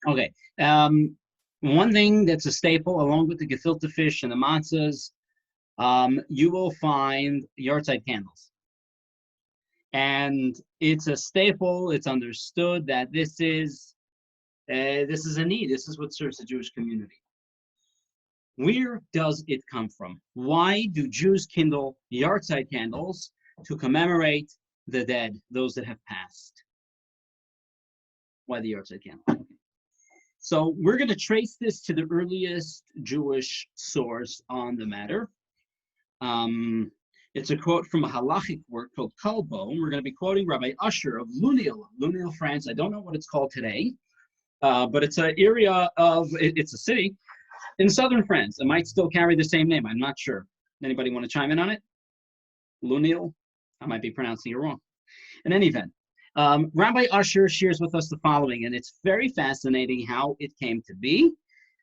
Okay. One thing that's a staple, along with the gefilte fish and the matzahs, you will find Yahrtzeit candles. And it's a staple. It's understood that this is a need. This is what serves the Jewish community. Where does it come from? Why do Jews kindle Yahrtzeit candles to commemorate the dead, those that have passed? Why the Yahrtzeit candle? So we're going to trace this to the earliest Jewish source on the matter. It's a quote from a halachic work called Kolbo. We're going to be quoting Rabbi Usher of Lunel, France. I don't know what it's called today, but it's an area of, it's a city in southern France. It might still carry the same name. I'm not sure. Anybody want to chime in on it? Lunel? I might be pronouncing it wrong. In any event, Rabbi Usher shares with us the following, and it's very fascinating how it came to be.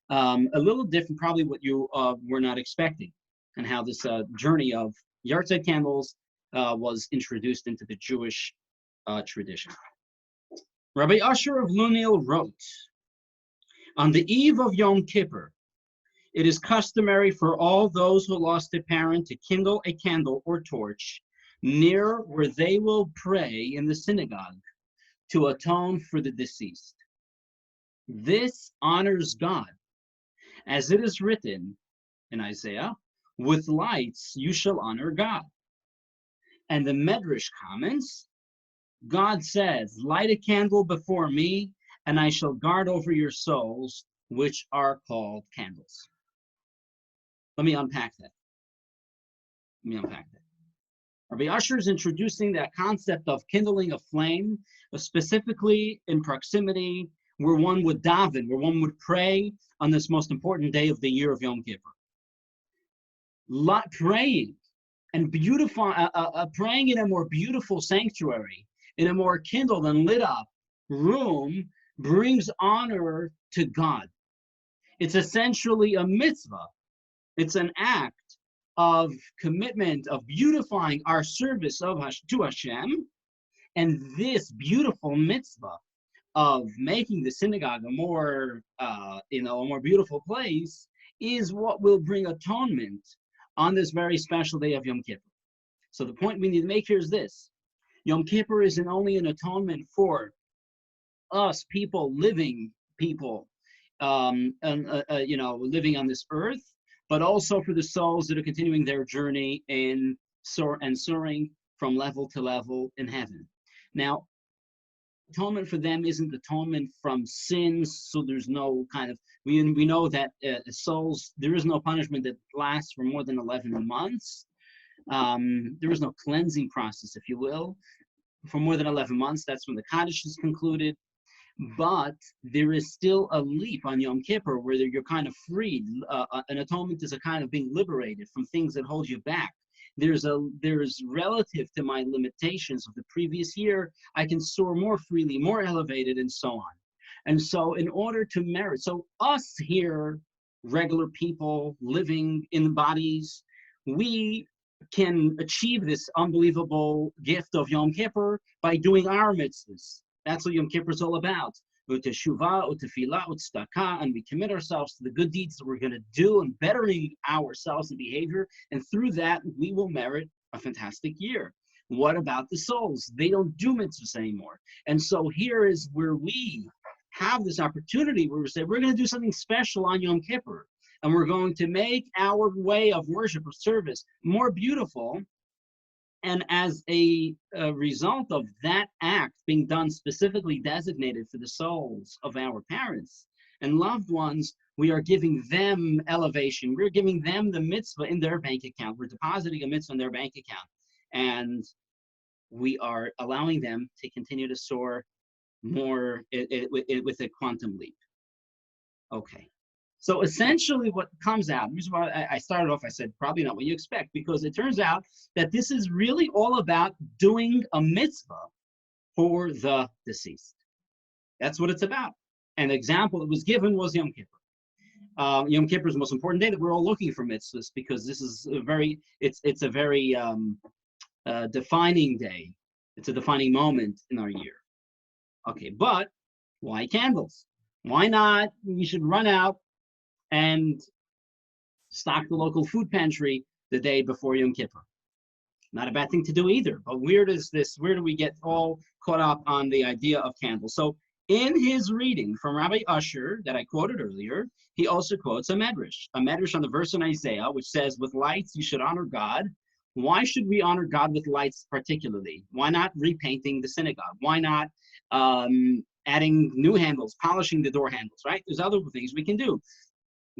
A little different, probably what you were not expecting, and how this journey of Yahrtzeit candles was introduced into the Jewish tradition. Rabbi Usher of Lunel wrote, on the eve of Yom Kippur, it is customary for all those who lost a parent to kindle a candle or torch near where they will pray in the synagogue to atone for the deceased. This honors God, as it is written in Isaiah, with lights you shall honor God. And the Medrash comments, God says, light a candle before me, and I shall guard over your souls, which are called candles. Let me unpack that. Rabbi Usher is introducing that concept of kindling a flame, specifically in proximity where one would daven, where one would pray on this most important day of the year of Yom Kippur. Praying and praying in a more beautiful sanctuary, in a more kindled and lit up room, brings honor to God. It's essentially a mitzvah. It's an act of commitment, of beautifying our service to Hashem, and this beautiful mitzvah of making the synagogue a more, a more beautiful place is what will bring atonement on this very special day of Yom Kippur. So the point we need to make here is this: Yom Kippur isn't only an atonement for us living people, living on this earth, but also for the souls that are continuing their journey in soaring from level to level in heaven. Now, atonement for them isn't atonement from sins, so there's no kind of, we know that souls, there is no punishment that lasts for more than 11 months. There is no cleansing process, if you will, for more than 11 months. That's when the Kaddish is concluded. But there is still a leap on Yom Kippur where you're kind of freed. An atonement is a kind of being liberated from things that hold you back. There's relative to my limitations of the previous year, I can soar more freely, more elevated, and so on. And so in order to merit, so us here, regular people living in bodies, we can achieve this unbelievable gift of Yom Kippur by doing our mitzvahs. That's what Yom Kippur is all about. Uteshuvah, utefillah, utzdakah, and we commit ourselves to the good deeds that we're going to do and bettering ourselves and behavior. And through that, we will merit a fantastic year. What about the souls? They don't do mitzvahs anymore. And so here is where we have this opportunity where we say, we're going to do something special on Yom Kippur. And we're going to make our way of worship or service more beautiful. And as a result of that act being done specifically designated for the souls of our parents and loved ones, we are giving them elevation. We're giving them the mitzvah in their bank account. We're depositing a mitzvah in their bank account. And we are allowing them to continue to soar more with a quantum leap. Okay. So essentially what comes out, the reason why I started off, I said, probably not what you expect, because it turns out that this is really all about doing a mitzvah for the deceased. That's what it's about. An example that was given was Yom Kippur. Yom Kippur is the most important day that we're all looking for mitzvahs, because this is a very defining day. It's a defining moment in our year. Okay, but Why candles? Why not? We should run out and stock the local food pantry the day before Yom Kippur. Not a bad thing to do either. But where do we get all caught up on the idea of candles? So in his reading from Rabbi Usher that I quoted earlier, he also quotes a medrash on the verse in Isaiah, which says, with lights you should honor God. Why should we honor God with lights particularly? Why not repainting the synagogue? Why not adding new handles, polishing the door handles, right? There's other things we can do.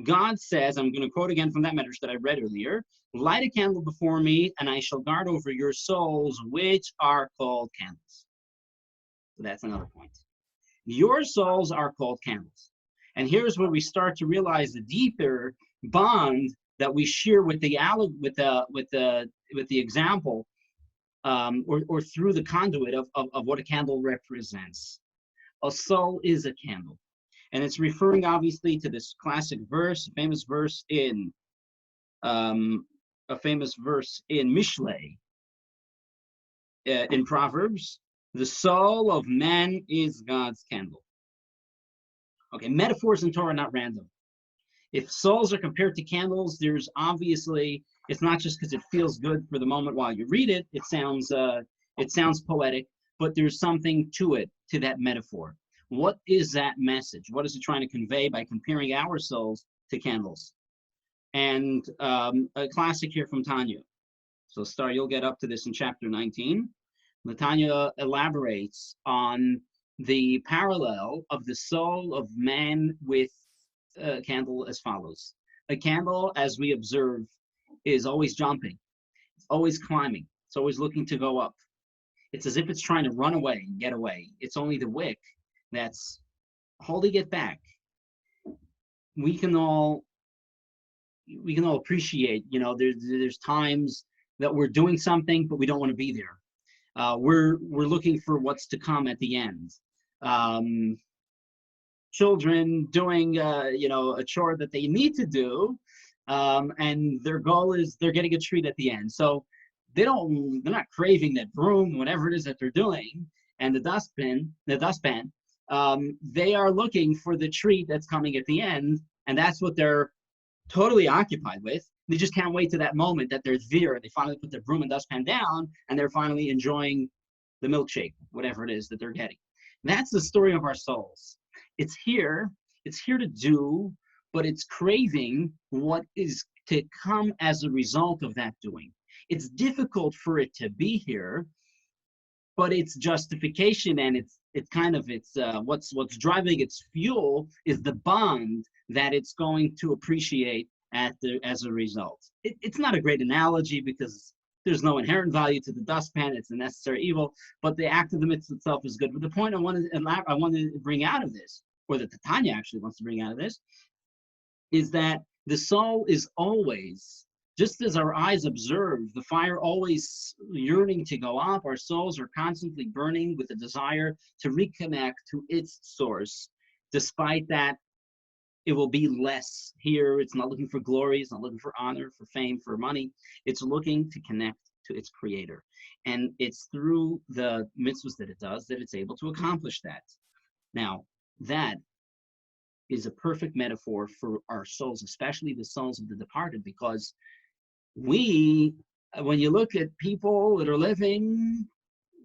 God says, I'm going to quote again from that medrash that I read earlier, light a candle before me, and I shall guard over your souls, which are called candles. So that's another point. Your souls are called candles. And here's where we start to realize the deeper bond that we share with the example, or through the conduit of what a candle represents. A soul is a candle. And it's referring obviously to this classic verse, a famous verse in Mishlei, in Proverbs. The soul of man is God's candle. Okay, metaphors in Torah are not random. If souls are compared to candles, there's obviously, it's not just because it feels good for the moment while you read it. It sounds poetic, but there's something to it, to that metaphor. What is that message? What is it trying to convey by comparing our souls to candles? And a classic here from Tanya. So you'll get up to this in chapter 19. Tanya elaborates on the parallel of the soul of man with a candle as follows. A candle, as we observe, is always jumping. It's always climbing. It's always looking to go up. It's as if it's trying to run away and get away. It's only the wick that's holding it back. We can all appreciate, there's times that we're doing something, but we don't want to be there. We're looking for what's to come at the end. Children doing, a chore that they need to do, and their goal is they're getting a treat at the end. So they're not craving that broom, whatever it is that they're doing, and the dustpan. They are looking for the treat that's coming at the end, and that's what they're totally occupied with. They just can't wait to that moment that they're there. They finally put their broom and dustpan down, and they're finally enjoying the milkshake, whatever it is that they're getting. That's the story of our souls. It's here to do, but it's craving what is to come as a result of that doing. It's difficult for it to be here, but its justification and what's driving its fuel is the bond that it's going to appreciate as a result. It's not a great analogy because there's no inherent value to the dustpan. It's a necessary evil, but the act of the mitzvah itself is good. But the point I want to bring out of this, or that the Tanya actually wants to bring out of this, is that the soul is always, just as our eyes observe the fire always yearning to go up, our souls are constantly burning with a desire to reconnect to its source. Despite that, it will be less here. It's not looking for glory. It's not looking for honor, for fame, for money. It's looking to connect to its creator. And it's through the mitzvahs that it does that it's able to accomplish that. Now, that is a perfect metaphor for our souls, especially the souls of the departed, because when you look at people that are living,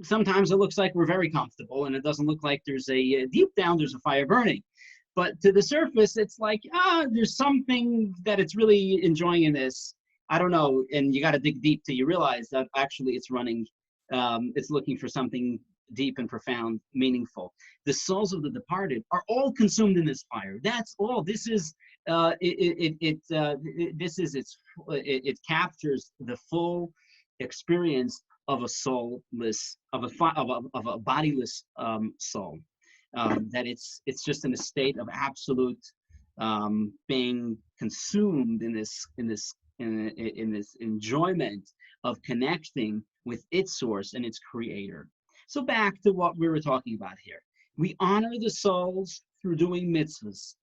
sometimes it looks like we're very comfortable and it doesn't look like there's deep down, there's a fire burning. But to the surface, it's like, there's something that it's really enjoying in this. I don't know. And you got to dig deep till you realize that actually it's running, it's looking for something deep and profound, meaningful. The souls of the departed are all consumed in this fire. That's all. This is, it captures the full experience of a soulless, of a bodiless soul. That it's just in a state of absolute being consumed in this enjoyment of connecting with its source and its creator. So back to what we were talking about here. We honor the souls through doing mitzvahs.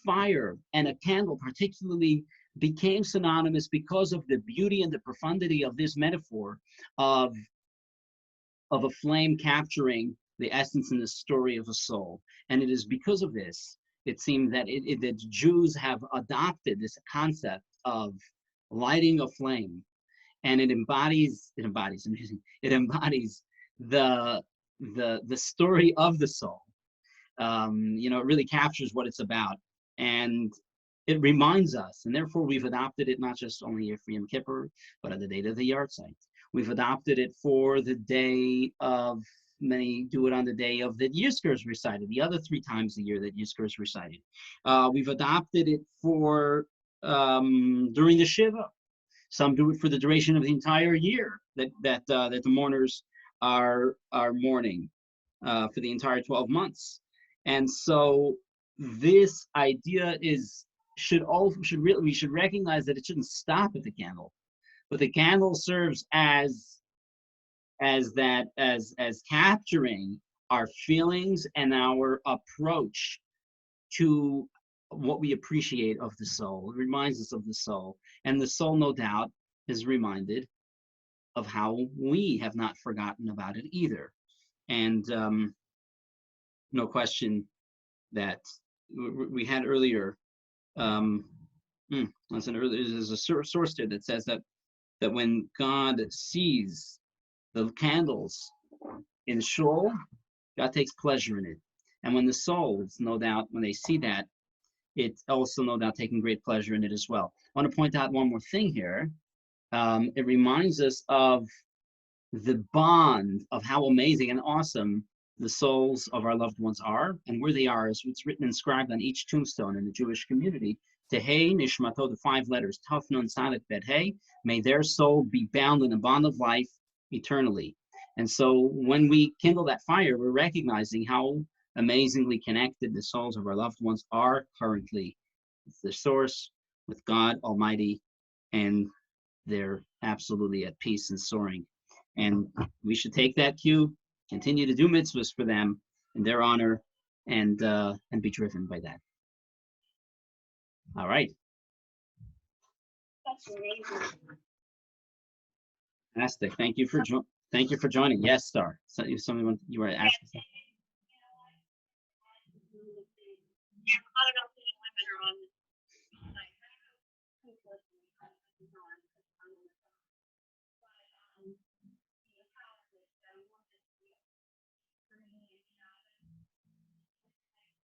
Fire and a candle particularly became synonymous because of the beauty and the profundity of this metaphor of a flame capturing the essence and the story of a soul. And it is because of this, it seems that that Jews have adopted this concept of lighting a flame, and it embodies the story of the soul. It really captures what it's about, and it reminds us, and therefore we've adopted it not just only for Yom Kippur, but on the date of the Yahrtzeit. We've adopted it for the day of, many do it on the day of that Yizkor is recited, the other 3 times a year that Yizkor is recited. We've adopted it for during the Shiva. Some do it for the duration of the entire year that the mourners are mourning for the entire 12 months. And so this idea we should recognize that it shouldn't stop at the candle, but the candle serves as capturing our feelings and our approach to what we appreciate of the soul. It reminds us of the soul, and the soul, no doubt, is reminded of how we have not forgotten about it either. And no question that we had earlier. There's a source there that says that when God sees the candles in Shul, God takes pleasure in it. And when the soul, it's no doubt, when they see that, it's also no doubt taking great pleasure in it as well. I want to point out one more thing here. It reminds us of the bond of how amazing and awesome the souls of our loved ones are, and where they are is what's written inscribed on each tombstone in the Jewish community. Tehei Nishmato, the 5 letters, Taf Nun Sadik Bet Hey, may their soul be bound in the bond of life eternally. And so when we kindle that fire, we're recognizing how amazingly connected the souls of our loved ones are currently with the source, with God Almighty, and they're absolutely at peace and soaring. And we should take that cue, continue to do mitzvahs for them in their honor, and be driven by that. All right. That's amazing. Fantastic. Thank you for joining. Yes, Star. So if someone you were asking. Yeah, I don't know if any women are on this site.